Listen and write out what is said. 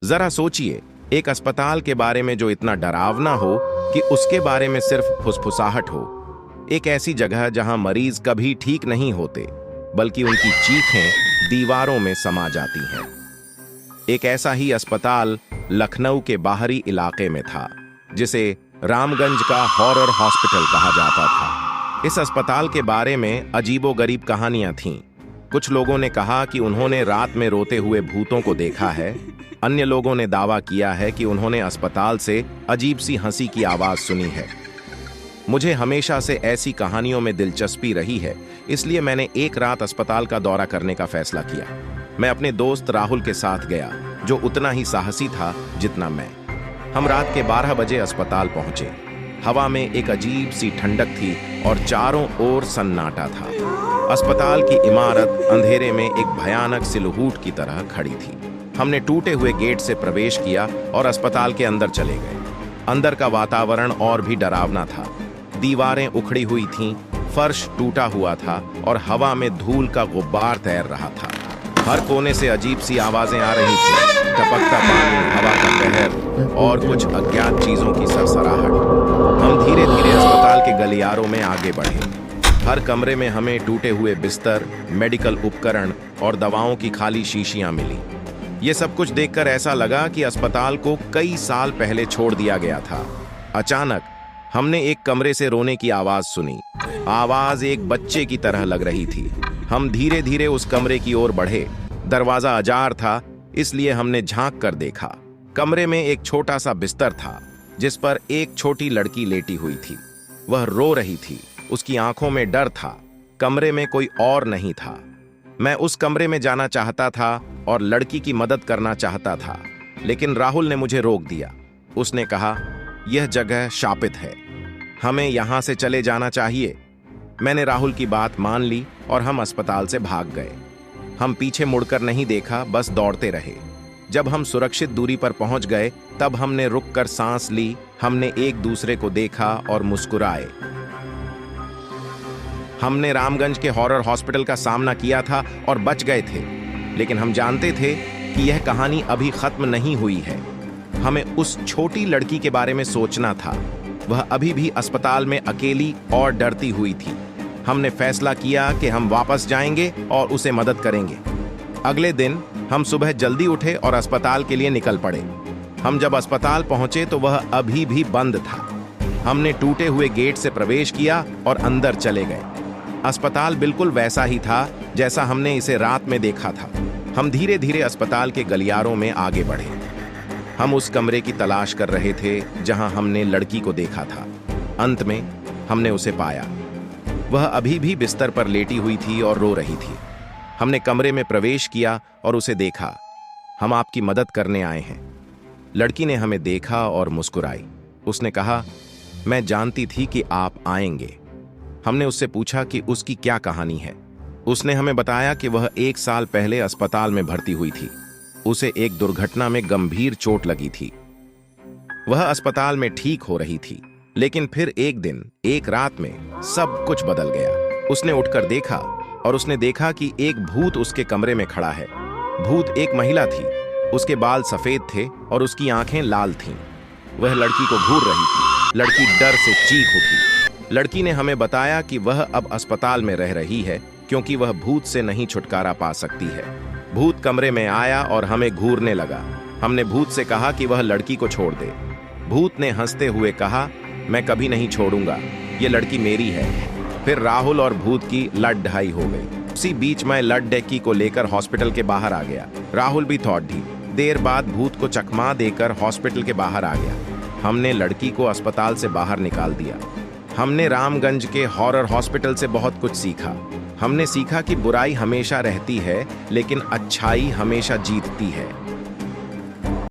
जरा सोचिए, एक अस्पताल के बारे में जो इतना डरावना हो कि उसके बारे में सिर्फ फुसफुसाहट हो। एक ऐसी जगह जहां मरीज कभी ठीक नहीं होते, बल्कि उनकी चीखें दीवारों में समा जाती हैं। एक ऐसा ही अस्पताल लखनऊ के बाहरी इलाके में था, जिसे रामगंज का हॉरर हॉस्पिटल कहा जाता था। इस अस्पताल के बारे में अजीबोगरीब कहानियां थीं। कुछ लोगों ने कहा कि उन्होंने रात में रोते हुए भूतों को देखा है। अन्य लोगों ने दावा किया है कि उन्होंने अस्पताल से अजीब सी हंसी की आवाज सुनी है। मुझे हमेशा से ऐसी कहानियों में दिलचस्पी रही है, इसलिए मैंने एक रात अस्पताल का दौरा करने का फैसला किया। मैं अपने दोस्त राहुल के साथ गया, जो उतना ही साहसी था जितना मैं। हम रात के 12 बजे अस्पताल पहुंचे। हवा में एक अजीब सी ठंडक थी और चारों ओर सन्नाटा था। अस्पताल की इमारत अंधेरे में एक भयानक सिलहूट की तरह खड़ी थी। हमने टूटे हुए गेट से प्रवेश किया और अस्पताल के अंदर चले गए। अंदर का वातावरण और भी डरावना था। दीवारें उखड़ी हुई थीं, फर्श टूटा हुआ था और हवा में धूल का गुब्बार तैर रहा था। हर कोने से अजीब सी आवाजें आ रही थी, टपकता पानी, हवा का कहर और कुछ अज्ञात चीजों की सरसराहट। हम धीरे धीरे अस्पताल के गलियारों में आगे बढ़े। हर कमरे में हमें टूटे हुए बिस्तर, मेडिकल उपकरण और दवाओं की खाली शीशियां मिली। ये सब कुछ देखकर ऐसा लगा कि अस्पताल को कई साल पहले छोड़ दिया गया था। अचानक हमने एक कमरे से रोने की आवाज सुनी। आवाज एक बच्चे की तरह लग रही थी। हम धीरे धीरे उस कमरे की ओर बढ़े। दरवाजा अजार था, इसलिए हमने झांक कर देखा। कमरे में एक छोटा सा बिस्तर था, जिस पर एक छोटी लड़की लेटी हुई थी। वह रो रही थी, उसकी आंखों में डर था। कमरे में कोई और नहीं था। मैं उस कमरे में जाना चाहता था और लड़की की मदद करना चाहता था, लेकिन राहुल ने मुझे रोक दिया। उसने कहा, यह जगह शापित है, हमें यहां से चले जाना चाहिए। मैंने राहुल की बात मान ली और हम अस्पताल से भाग गए। हम पीछे मुड़कर नहीं देखा, बस दौड़ते रहे। जब हम सुरक्षित दूरी पर पहुंच गए, तब हमने रुककर सांस ली। हमने एक दूसरे को देखा और मुस्कुराए। हमने रामगंज के हॉरर हॉस्पिटल का सामना किया था और बच गए थे, लेकिन हम जानते थे कि यह कहानी अभी खत्म नहीं हुई है। हमें उस छोटी लड़की के बारे में सोचना था। वह अभी भी अस्पताल में अकेली और डरती हुई थी। हमने फैसला किया कि हम वापस जाएंगे और उसे मदद करेंगे। अगले दिन हम सुबह जल्दी उठे और अस्पताल के लिए निकल पड़े। हम जब अस्पताल पहुंचे तो वह अभी भी बंद था। हमने टूटे हुए गेट से प्रवेश किया और अंदर चले गए। अस्पताल बिल्कुल वैसा ही था जैसा हमने इसे रात में देखा था। हम धीरे धीरे अस्पताल के गलियारों में आगे बढ़े। हम उस कमरे की तलाश कर रहे थे जहां हमने लड़की को देखा था। अंत में हमने उसे पाया। वह अभी भी बिस्तर पर लेटी हुई थी और रो रही थी। हमने कमरे में प्रवेश किया और उसे देखा। हम आपकी मदद करने आए हैं। लड़की ने हमें देखा और मुस्कुराई। उसने कहा, मैं जानती थी कि आप आएंगे। हमने उससे पूछा कि उसकी क्या कहानी है। उसने हमें बताया कि वह 1 साल पहले अस्पताल में भर्ती हुई थी। उसे एक दुर्घटना में गंभीर चोट लगी थी। वह अस्पताल में ठीक हो रही थी, लेकिन फिर एक दिन, एक रात में सब कुछ बदल गया। उसने उठकर देखा और उसने देखा कि एक भूत उसके कमरे में खड़ा है। भूत एक महिला थी। उसके बाल सफेद थे और उसकी आंखें लाल थीं। वह लड़की को घूर रही थी। लड़की डर से चीख उठी। लड़की ने हमें बताया कि वह अब अस्पताल में रह रही है, क्योंकि वह भूत से नहीं छुटकारा पा सकती है। भूत कमरे में आया और हमें घूरने लगा। हमने भूत से कहा कि वह लड़की को छोड़ दे। भूत ने हंसते हुए कहा, मैं कभी नहीं छोड़ूंगा, ये लड़की मेरी है। फिर राहुल और भूत की लड़ ढाई हो गई। उसी बीच मैं लड़ डेक्की को लेकर हॉस्पिटल के बाहर आ गया। राहुल भी थौट ढी। देर बाद भूत को चकमा देकर हॉस्पिटल के बाहर आ गया। हमने लड़की को अस्पताल से बाहर निकाल दिया। हमने रामगंज के हॉरर हॉस्पिटल से बहुत कुछ सीखा। हमने सीखा कि बुराई हमेशा रहती है, लेकिन अच्छाई हमेशा जीतती है।